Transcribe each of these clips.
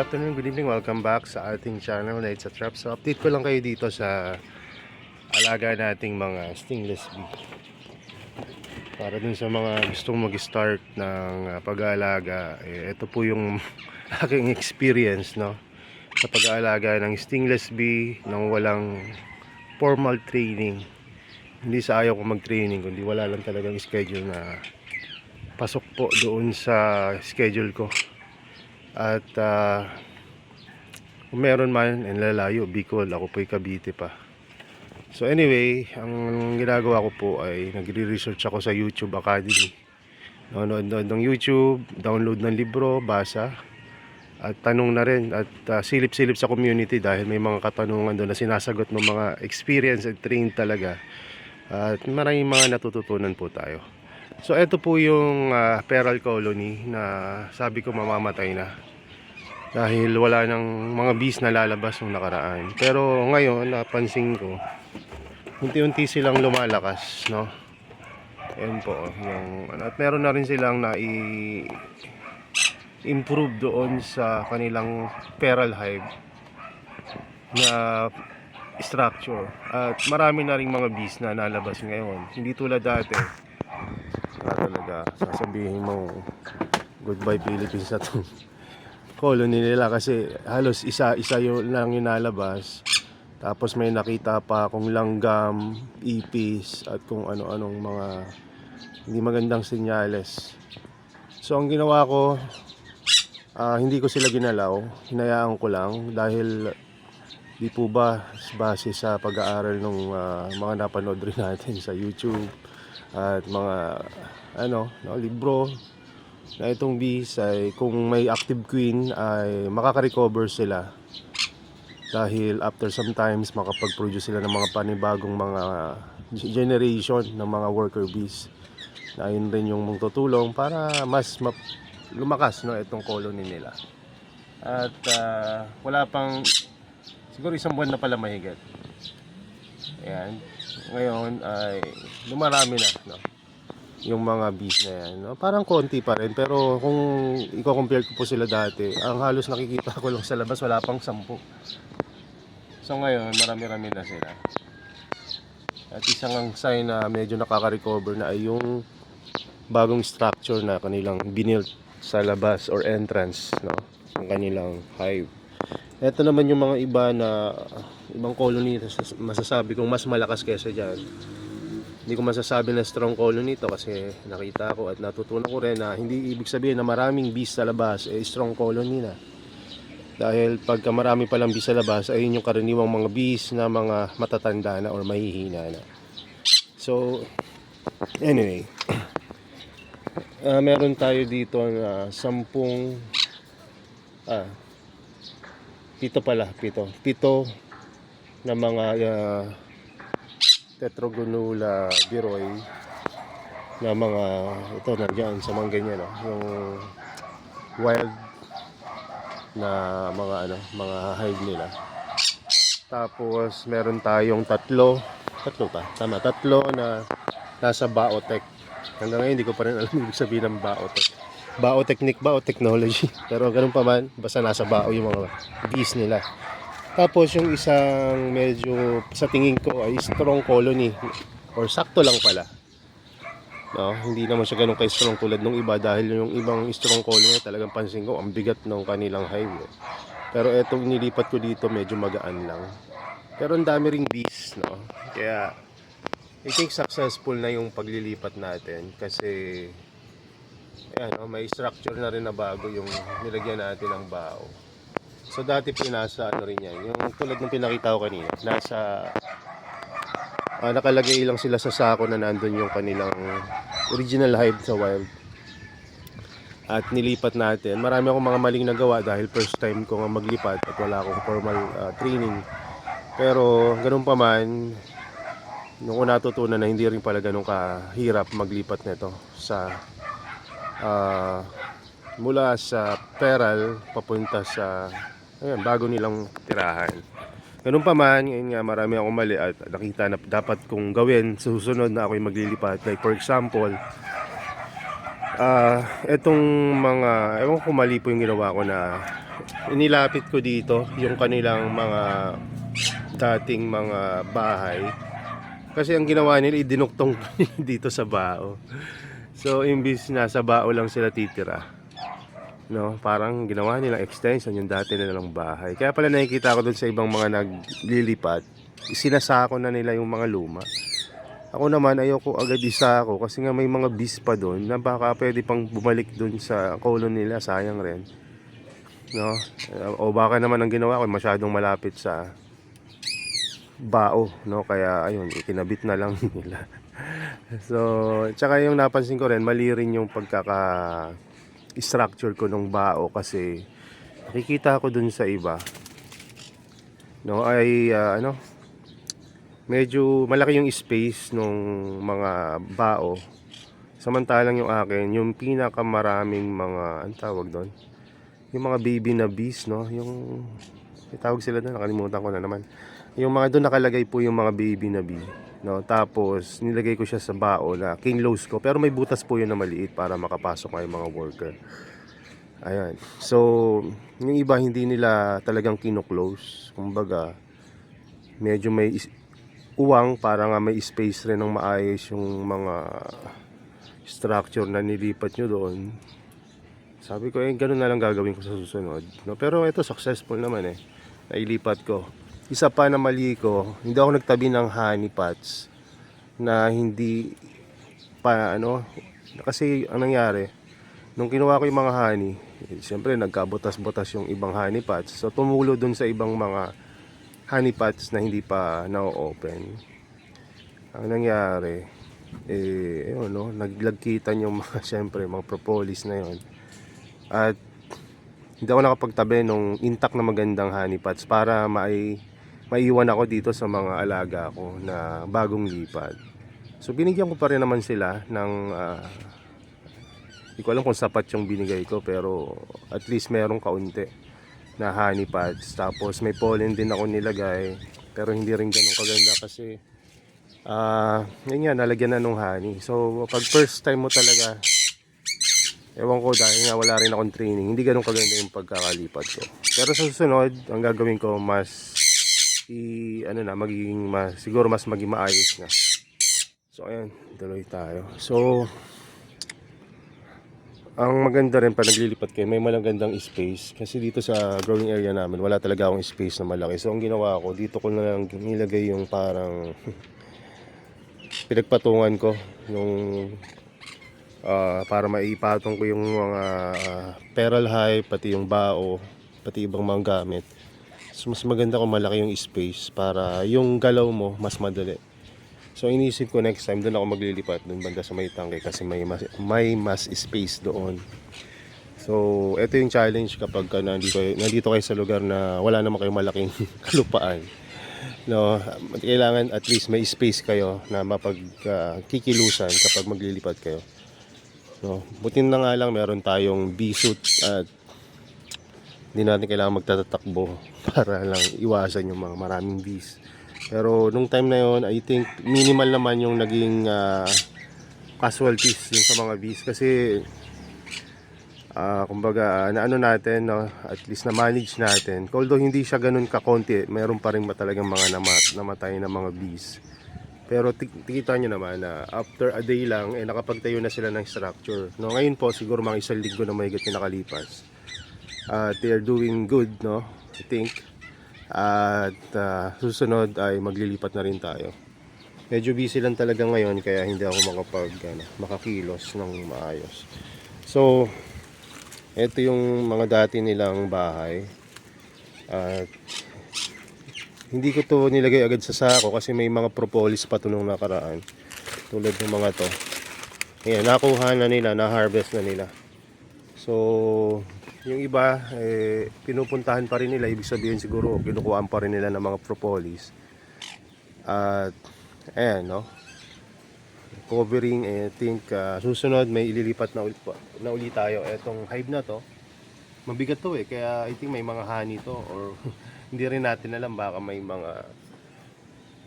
afternoon, good evening, welcome back sa ating channel na It's a Trap. So update ko lang kayo dito sa alaga nating mga stingless bee. Para dun sa mga gustong mag-start ng pag-aalaga, ito po yung aking experience, no, sa pag-aalaga ng stingless bee nang walang formal training. Hindi sa ayaw ko mag-training, kundi wala lang talagang schedule na pasok po doon sa schedule ko. At kung meron man, lalayo, Bicol, ako po'y Cavite pa. So anyway, ang ginagawa ko po ay nagre-research ako sa YouTube Academy. Nanonood ng YouTube, download ng libro, basa, at tanong na rin, at silip-silip sa community dahil may mga katanungan doon na sinasagot ng mga experience and trained talaga. At maraming mga natututunan po tayo. So ito po yung feral colony na sabi ko mamamatay na dahil wala nang mga bees na lalabas nung nakaraan. Pero ngayon napansin ko unti-unti silang lumalakas, no? Ayan po yung, at meron na rin silang improve doon sa kanilang feral hive na structure. At marami na rin mga bees na nalabas ngayon. Hindi tulad dati na talaga sasabihin mo goodbye Philippines sa itong colony nila, kasi halos isa yun lang yung nalabas. Tapos may nakita pa akong langgam, ipis, at kung ano-anong mga hindi magandang senyales. So ang ginawa ko, hindi ko sila ginalaw, hinayaan ko lang dahil di po ba base sa pag-aaral ng mga napanood rin natin sa YouTube at mga libro, na itong bees ay kung may active queen ay makaka-recover sila dahil after sometimes makapag-produce sila ng mga panibagong mga generation ng mga worker bees, na yun rin yung magtutulong para mas lumakas, no, itong colony nila. At wala pang siguro isang buwan na pala mahigit. Ayan, ngayon ay lumarami na, no, yung mga bees na yan, no? Parang konti pa rin, pero kung i-compare ko po sila dati, ang halos nakikita ko lang sa labas wala pang 10. So ngayon marami-rami na sila. At isang sign na medyo nakaka-recover na ay yung bagong structure na kanilang binilt sa labas or entrance, no, ng kanilang hive. Ito naman yung mga ibang colony, masasabi kong mas malakas kaysa dyan. Hindi ko masasabi na strong colony ito kasi nakita ko at natutunan ko rin na hindi ibig sabihin na maraming bees sa labas strong colony na. Dahil pagka marami palang bees sa labas, ayun yung karaniwang mga bees na mga matatanda na or mahihina na. So anyway, meron tayo dito na 10 pito na mga Tetragonula biroy na mga ito nandiyan sa mga ganyan, no? Yung wild na mga hive nila. Tapos meron tayong tatlo na nasa Baotek. Hanggang ngayon hindi ko pa rin alam ibig sabihin ng Baotek. Baotechnic ba o technology? Pero ganun pa man, basta nasa bao yung mga bees nila. Tapos yung isang medyo sa tingin ko ay strong colony or sakto lang pala, no? Hindi naman siya ganun kay strong tulad ng iba dahil yung ibang strong colony talagang pansin ko ang bigat ng kanilang hive. Pero etong nilipat ko dito medyo magaan lang. Pero ang dami ring bees, no? Kaya I think successful na yung paglilipat natin kasi ayan, no, may structure na rin na bago yung nilagyan natin ng bao. So dati pinasa rin yan, yung tulad ng pinakita ko kanina, nakalagay lang sila sa sako na nandun yung kanilang original hive sa wild. At nilipat natin. Marami akong mga maling nagawa dahil first time ko nga maglipat at wala akong formal training. Pero ganun pa man, nung ko natutunan na hindi rin pala ganun kahirap maglipat nito sa mula sa feral papunta sa bago nilang tirahan. Ganun pa man, ngayon nga marami akong mali at nakita na dapat kong gawin susunod na ako'y maglilipat. Like for example, etong mga, ewan ko mali po yung ginawa ko na inilapit ko dito yung kanilang mga dating mga bahay. Kasi ang ginawa nila, idinuktong dito sa bao. So, imbis na sa bao lang sila titira, no, parang ginawa nilang extension yung dati nilang bahay. Kaya pala nakikita ko dun sa ibang mga naglilipat, sinasako na nila yung mga luma. Ako naman, ayoko agad isako kasi nga may mga bees pa doon na baka pwede pang bumalik doon sa colon nila, sayang rin, no. O baka naman ang ginawa ko masyadong malapit sa bao, no, kaya ayun, ikinabit na lang nila. So, tsaka yung napansin ko rin, mali rin yung structure ko ng bao kasi nakikita ko dun sa iba, no, ay medyo malaki yung space nung mga bao, samantalang yung akin, yung pinakamaraming mga, ang tawag doon, yung mga baby na bees, no, yung tawag sila doon, nakalimutan ko na naman. Yung mga doon nakalagay po yung mga baby na bee, no, tapos nilagay ko siya sa bao na king close ko, pero may butas po yun na maliit para makapasok yung mga worker. Ayan. So, yung iba hindi nila talagang kino-close. Kumbaga, medyo may uwang para nga may space rin ng maayos yung mga structure na nilipat nyo doon. Sabi ko, ganun na lang gagawin ko sa susunod. No? Pero ito, successful naman eh. Nailipat ko. Isa pa na mali ko, hindi ako nagtabi ng honey pots na hindi pa kasi ang nangyari, nung kinuha ko yung mga honey, siyempre nagkabutas-butas yung ibang honey pots. So tumulo dun sa ibang mga honey pots na hindi pa na-open. Ang nangyari, ayun, no, naglagkitan yung mga, siyempre, mga propolis na yon. At hindi ako nakapagtabi nung intact na magandang honey pots para maiwan ako dito sa mga alaga ko na bagong lipat. So binigyan ko pa rin naman sila ng hindi ko alam kung sapat yung binigay ko, pero at least merong kaunti na honey pods. Tapos may pollen din ako nilagay, pero hindi rin ganun kaganda kasi yun nga, nalagyan na nung honey. So pag first time mo talaga, ewan ko, dahil nga wala rin akong training, hindi ganun kaganda yung pagkakalipat ko. Pero sa susunod, ang gagawin ko, siguro mas maging maayos na. So ayan, tuloy tayo. So ang maganda rin pa naglilipat kayo, may magandang space kasi dito sa growing area namin wala talaga akong space na malaki. So ang ginawa ko, dito ko na lang nilagay yung parang pinagpatungan ko yung para maipatong ko yung mga pearl hive, pati yung bao, pati ibang mga gamit. So mas maganda kung malaki yung space para yung galaw mo mas madali. So inisip ko next time doon ako maglilipat, doon banda sa may tangke kasi may mas space doon. So ito yung challenge kapag nandito kayo sa lugar na wala naman kayong malaking kalupaan. No, kailangan at least may space kayo na mapagkikilusan kapag maglilipat kayo. No, butin na nga lang meron tayong bee suit at hindi natin kailangan magtatakbo para lang iwasan yung mga maraming bees. Pero nung time na yon, I think minimal naman yung naging casualties yung sa mga bees kasi kumbaga natin, no, at least na manage natin. Although hindi siya ganun kakonti, mayroon pa rin talagang mga namatay na mga bees. Pero tikita nyo naman na after a day lang nakapagtayo na sila ng structure. No, ngayon po siguro mga isang linggo na mahigit na nakalipas. They are doing good, no, I think. At susunod ay maglilipat na rin tayo. Medyo busy lang talaga ngayon kaya hindi ako makakilos ng maayos. So ito yung mga dati nilang bahay. At hindi ko to nilagay agad sa sako kasi may mga propolis pa to nung nakaraan. Tulad ng mga to. Ayan, nakuha na nila, na-harvest na nila. So yung iba, pinupuntahan pa rin nila. Ibig sabihin siguro, kinukuhaan pa rin nila ng mga propolis. At, ayan, no? Covering, I think, susunod, may ililipat na ulit tayo. Etong hive na to, mabigat to kaya I think may mga honey to. Or, hindi rin natin alam, baka may mga,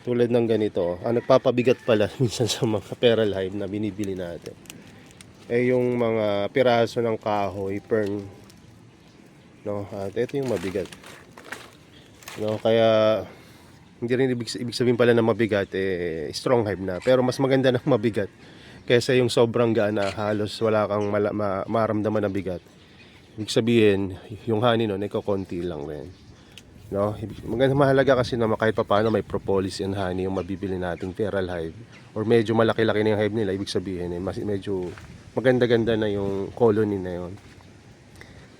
tulad ng ganito. Nagpapabigat pala minsan sa mga pearl hive na binibili natin. Yung mga piraso ng kahoy, fern, no? At ito yung mabigat, no? Kaya hindi rin ibig sabihin pala na mabigat strong hive na, pero mas maganda na mabigat kaysa yung sobrang gaan na halos wala kang maramdaman na bigat. Ibig sabihin yung honey nun konti lang rin, no? Maganda, mahalaga kasi na kahit papaano may propolis and honey yung mabibili nating feral hive, or medyo malaki-laki na yung hive nila. Ibig sabihin medyo maganda-ganda na yung colony na yon.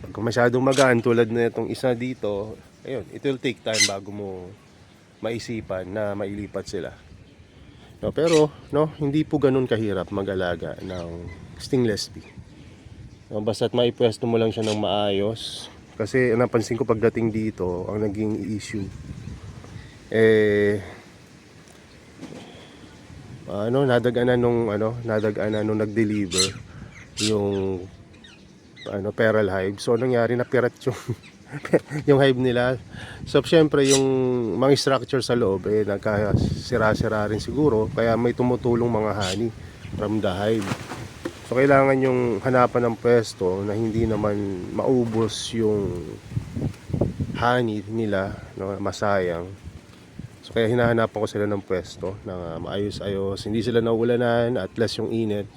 Pag masyadong magaan tulad na itong isa dito, ayun, it will take time bago mo maisipan na mailipat sila, no? Pero no, hindi po ganun kahirap mag-alaga ng stingless bee, no? Basta't maipwesto mo lang siya ng maayos. Kasi napansin ko pagdating dito, ang naging issue nadaganan nung nag-deliver yung feral hive. So nangyari na pirat yung yung hive nila. So syempre yung mga structure sa loob nagkasira-sira rin siguro, kaya may tumutulong mga honey from the hive. So kailangan yung hanapan ng pwesto na hindi naman maubos yung honey nila, no, masayang. So kaya hinahanapan ko sila ng pwesto na maayos-ayos, hindi sila naulanan at less yung init.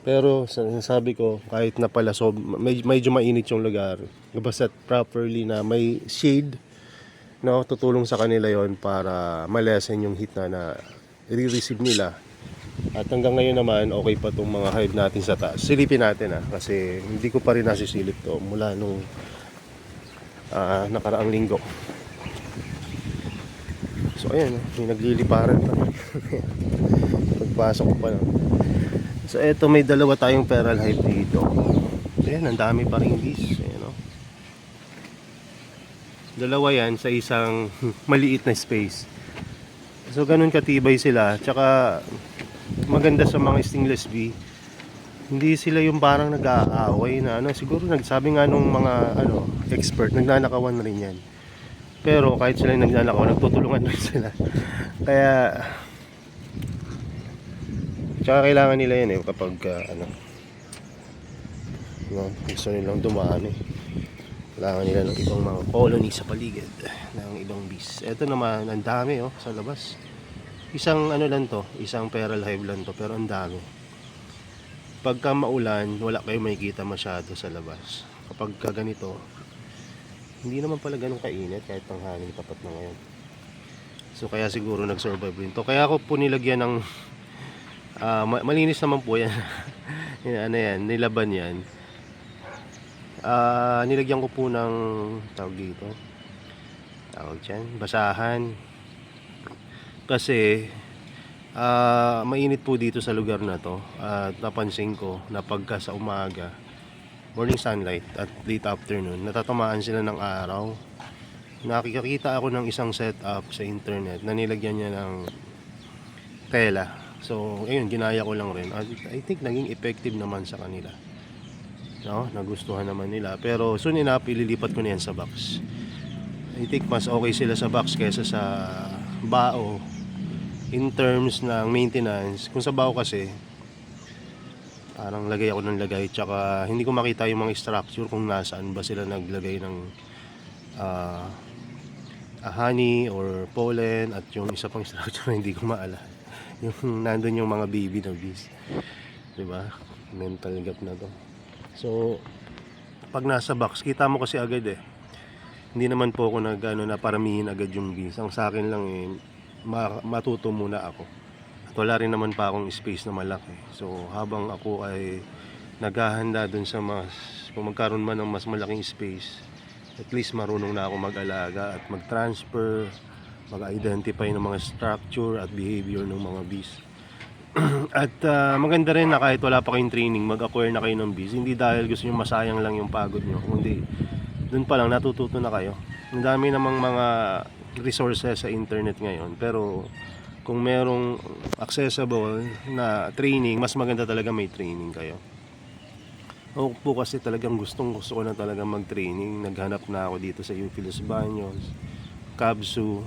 Pero sabi ko, kahit na pala medyo mainit yung lugar, basta properly na may shade, no, tutulong sa kanila yon para malesen yung heat na i-receive nila. At hanggang ngayon naman, okay pa itong mga hive natin sa taas. Silipin natin kasi hindi ko pa rin nasisilip to mula nung nakaraang linggo. So ayan, may nagliliparan pa. Pagpasok ko pa lang. So eto, may dalawa tayong feral hive dito. Ayan, ang dami pa rin bees. Ayan, no? Dalawa yan sa isang maliit na space. So ganun katibay sila. Tsaka maganda sa mga stingless bee, hindi sila yung parang nag-aaway na siguro nagsabi nga nung mga expert, nagnanakawan na rin yan. Pero kahit sila yung nagnanakawan, nagtutulungan na sila. Kaya tsaka kailangan nila yan kapag gusto nilang dumaan kailangan nila ng ibang mga colony sa paligid ng ibang bees. Ito naman, ang dami sa labas. Isang isang feral hive lang to, pero ang dami. Pagka maulan, wala kayo makikita masyado sa labas. Kapag ganito, hindi naman pala ganun kainit kahit tanghali, tapat na ngayon. So kaya siguro nag-survive rin to. Kaya ako po nilagyan ng malinis naman po yan. Nilaban yan. Nilagyan ko po ng tawag dyan, basahan. Kasi mainit po dito sa lugar na to, at napansin ko na pagka sa umaga, morning sunlight at late afternoon, natatamaan sila ng araw. Nakikita ako ng isang setup sa internet na nilagyan niya ng tela. So ayun, ginaya ko lang rin. I think naging effective naman sa kanila, no? Nagustuhan naman nila. Pero soon enough, ililipat ko na yan sa box. I think mas okay sila sa box kaysa sa bao in terms ng maintenance. Kung sa bao kasi parang lagay ako ng lagay, tsaka hindi ko makita yung mga structure kung nasaan ba sila naglagay ng honey or pollen, at yung isa pang structure hindi ko maalala, yung nandun yung mga baby na bees, diba? Mental gap na to. So pag nasa box, kita mo kasi agad hindi naman po ako na paramihin agad yung bees. Ang sa akin lang matuto muna ako, at wala rin naman pa akong space na malaki. So habang ako ay naghahanda dun sa kung magkaroon man ng mas malaking space, at least marunong na ako mag-alaga at mag-transfer, mag-identify ng mga structure at behavior ng mga bees. At maganda rin na kahit wala pa kayong training, mag-acquire na kayo ng bees. Hindi dahil gusto nyo masayang lang yung pagod nyo, kundi dun pa lang natututo na kayo. Ang dami namang mga resources sa internet ngayon, pero kung merong accessible na training, mas maganda talaga may training kayo. Ako po kasi talagang gusto ko na talaga mag-training. Naghanap na ako dito sa UP Los Baños, Kabsu,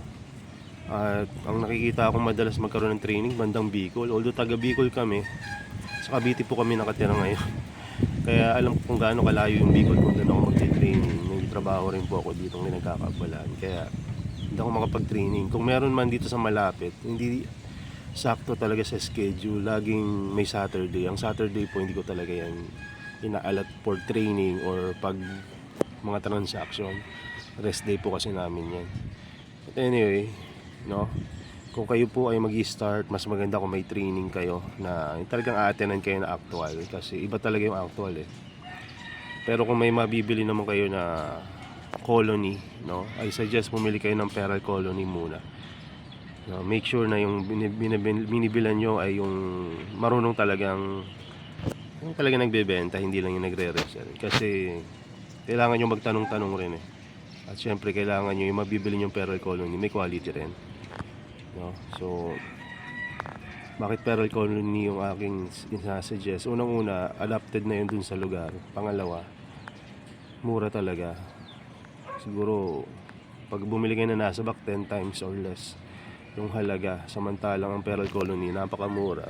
at ang nakikita akong madalas magkaroon ng training bandang Bicol. Although taga Bicol kami, sa Cavite po kami nakatira ngayon. Kaya alam ko kung gaano kalayo yung Bicol kung doon ako mag-training. trabaho rin po ako dito ng nagkakabalaan. Kaya hindi ako makapag-training. Kung meron man dito sa malapit, hindi sakto talaga sa schedule. Laging may Saturday. Ang Saturday po hindi ko talaga yan inaalat for training or pag mga transaction. Rest day po kasi namin yan. But anyway, no? Kung kayo po ay mag-start, mas maganda kung may training kayo na talagang a-attendan kayo na actual. Kasi iba talaga yung actual eh. Pero kung may mabibili naman kayo na colony, no? I suggest bumili kayo ng Pearl Colony muna. No, make sure na yung binibilan nyo ay yung marunong talagang yung talagang nagbebenta, hindi lang yung nagre-resell. Kasi kailangan nyo magtanong-tanong rin eh. At syempre kailangan nyo yung mabibili yung Pearl Colony, may quality rin. No? So, bakit Pearl Colony yung aking sinasuggest? Unang-una, adapted na yun dun sa lugar. Pangalawa, mura talaga. Siguro, pag bumili kayo na nasa back 10 times or less yung halaga, samantalang ang Pearl Colony napakamura,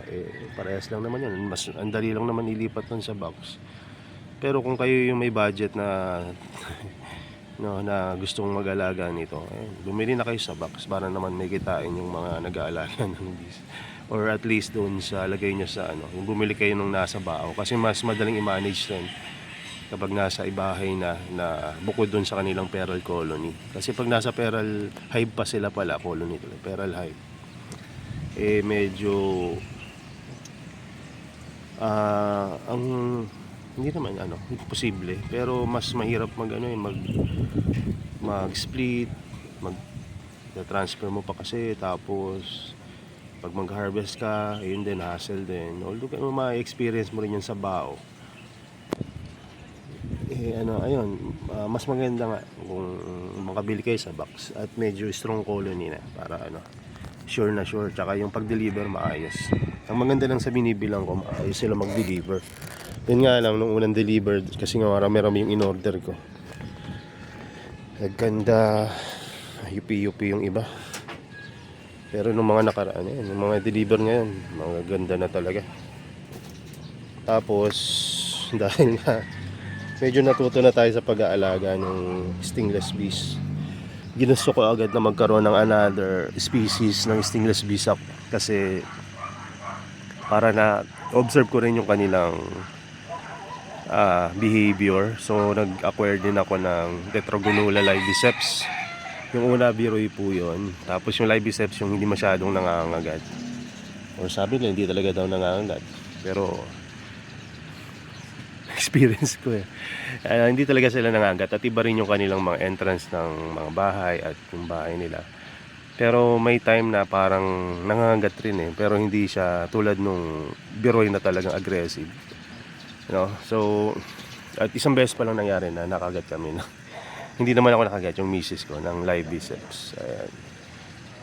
parehas lang naman yun. Mas ang dali lang naman ilipat nun sa box. Pero kung kayo yung may budget na no, na gustong mag-alaga nito, bumili na kayo sa box para naman may kitain yung mga nag-aalaga ng bees. Or at least doon sa lagay nyo sa yung bumili kayo nung nasa bao, kasi mas madaling i-manage din kapag nasa ibahay na bukod doon sa kanilang Pearl Colony. Kasi pag nasa Pearl Hive pa sila pala, colony tuloy, Pearl Hive, medyo ang hindi naman imposible, pero mas mahirap mag-split, transfer mo pa kasi, tapos pag mag-harvest ka, ayun din, hassle din. Although ma-experience mo rin yan sa bao. Ayun, mas maganda nga kung makabili kayo sa box at medyo strong colony na para sure na sure, tsaka yung pag-deliver maayos. Ang maganda lang sa binibilang ko, maayos sila mag-deliver. Yun nga lang, nung unang delivered, kasi nga marami yung in-order ko, nagkanda yupi-yupi yung iba. Pero nung mga nakaraan yung mga deliver ngayon, mga ganda na talaga. Tapos dahil nga medyo natuto na tayo sa pag-aalaga ng stingless bees, ginusto ko agad na magkaroon ng another species ng stingless bees kasi para na observe ko rin yung kanilang behavior. So nag-acquire din ako ng Tetragonula libiceps. Yung una biroy po yun. Tapos yung libiceps yung hindi masyadong nangangagat, or sabi nila hindi talaga daw nangangagat, pero experience ko hindi talaga sila nangangagat. At iba rin yung kanilang mga entrance ng mga bahay at yung bahay nila. Pero may time na parang nangangagat rin pero hindi siya tulad nung biroy na talagang aggressive. So, at isang beses pa lang nangyari na nakagat kami hindi naman ako nakagat, yung misis ko ng libiceps. Ayan.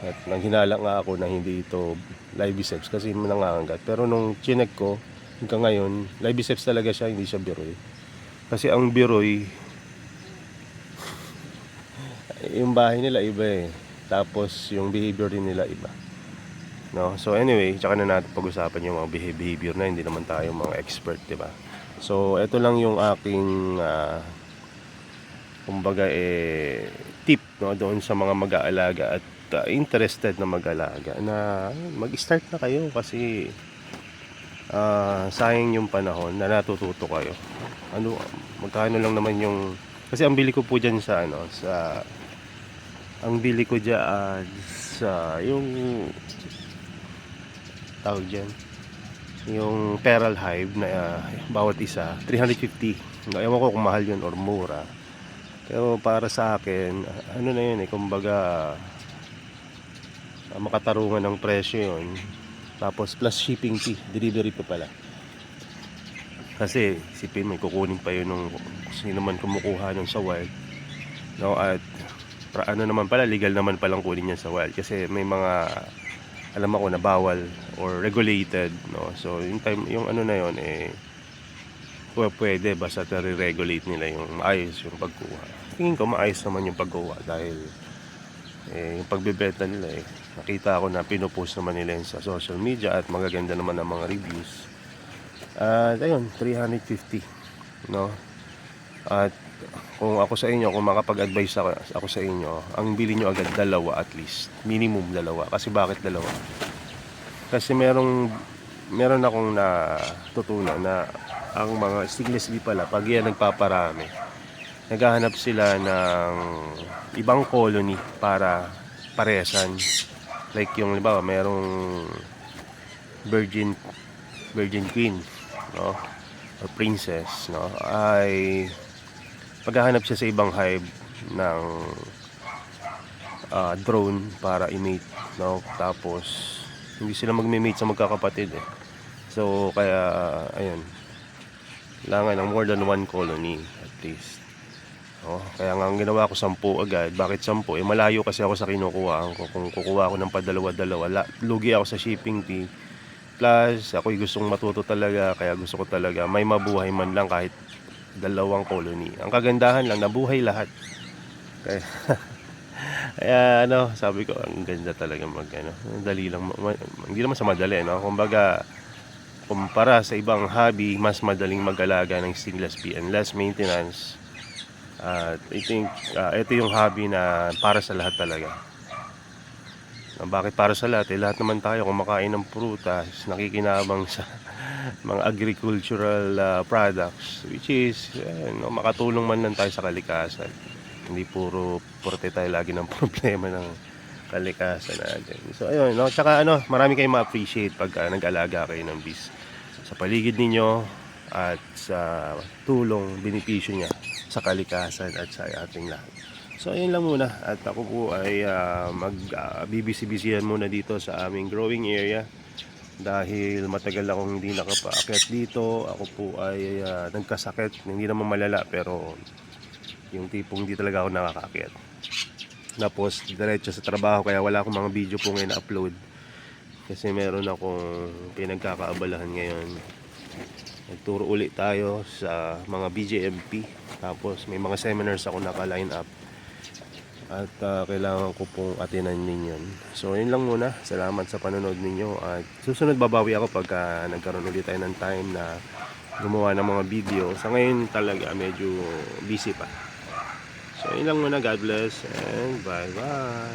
At nanghinala nga ako na hindi ito libiceps kasi nangangagat. Pero nung chinek ko hanggang ngayon, libiceps talaga siya, hindi siya biroy. Kasi ang biroy, yung bahay nila iba tapos yung behavior din nila iba. So anyway, tsaka na natin pag-usapan yung mga behavior na hindi naman tayo mga expert, diba? So ito lang yung aking kumbaga tip doon sa mga mag-aalaga at interested na mag-alaga, na mag-start na kayo kasi sayang yung panahon na natututo kayo. Magkano lang naman yung, kasi ang bili ko po dyan sa ang bili ko dyan sa yung tawag dyan, yung Pearl Hive na bawat isa 350. Ewan ko kung mahal yun or mura, pero para sa akin na yun kumbaga makatarungan ng presyo yun. Tapos plus shipping fee, delivery pa pala. Kasi sipin, may kukunin pa yun nung sino man kumukuha nun sa wild, at naman pala, legal naman palang kunin yan sa wild kasi may mga alam ako na bawal or regulated, so yung time, yung na yun pwede basta regulate nila yung maayos yung pagkuha. Tingin ko maayos naman yung pagkuha dahil yung pagbebenta nila nakita ko na pinopost naman nila sa social media at magaganda naman ang mga reviews. Ayun, 350, At kung ako sa inyo, kung makapag-advise ako sa inyo, ang bili nyo agad dalawa at least. Minimum dalawa. Kasi bakit dalawa? Kasi meron akong natutunan na ang mga stainless steel pala, pag yan nagpaparami, naghahanap sila ng ibang colony para paresan. Like yung, halimbawa, merong virgin queen, no? Or princess, no? Ay maghahanap siya sa ibang hive ng drone para i-mate, no? Tapos hindi sila magme-mate sa magkakapatid eh. So kaya ayun, kailangan ng more than one colony at least. Oh, kaya nga ang ginawa ko 10 agad. Bakit 10? Eh malayo kasi ako sa kinukuhaan ko. Kung kukuha ako ng padalawa-dalawa, lugi ako sa shipping fee. Plus, ako'y gustong matuto talaga, kaya gusto ko talaga may mabuhay man lang kahit dalawang colony. Ang kagandahan lang, nabuhay lahat. Kaya, kaya ano, sabi ko, ang ganda talaga dali lang, hindi naman sa madali, no? Kumbaga, kumpara sa ibang hobby, mas madaling mag-alaga ng stainless steel and less maintenance. At I think, ito yung hobby na para sa lahat talaga. Bakit para sa lahat? Eh, lahat naman tayo kumakain ng prutas, nakikinabang sa mga agricultural products, which is makatulong man lang tayo sa kalikasan. Hindi puro porte tayo lagi ng problema ng kalikasan natin. So ayun, no? Tsaka marami kayong ma-appreciate pag nag-alaga kayo ng bees sa paligid ninyo at sa tulong, benepisyo niya sa kalikasan at sa ating lahat. So ayun lang muna, at ako po ay magbibisi-bisihan muna dito sa aming growing area dahil matagal akong hindi nakapaakyat dito. Ako po ay nagkasakit, hindi naman malala pero yung tipong hindi talaga ako nakakaakyat. Tapos diretso sa trabaho, kaya wala akong mga video po ngayon na-upload kasi meron akong pinagkakaabalahan ngayon. Nagturo ulit tayo sa mga BJMP, tapos may mga seminars ako naka-line up at kailangan ko pong atinan din yun. So yun lang muna, salamat sa panonood ninyo at susunod babawi ako pag nagkaroon ulit tayo ng time na gumawa ng mga video. Sa ngayon talaga medyo busy pa. So yun lang muna, God bless and bye bye.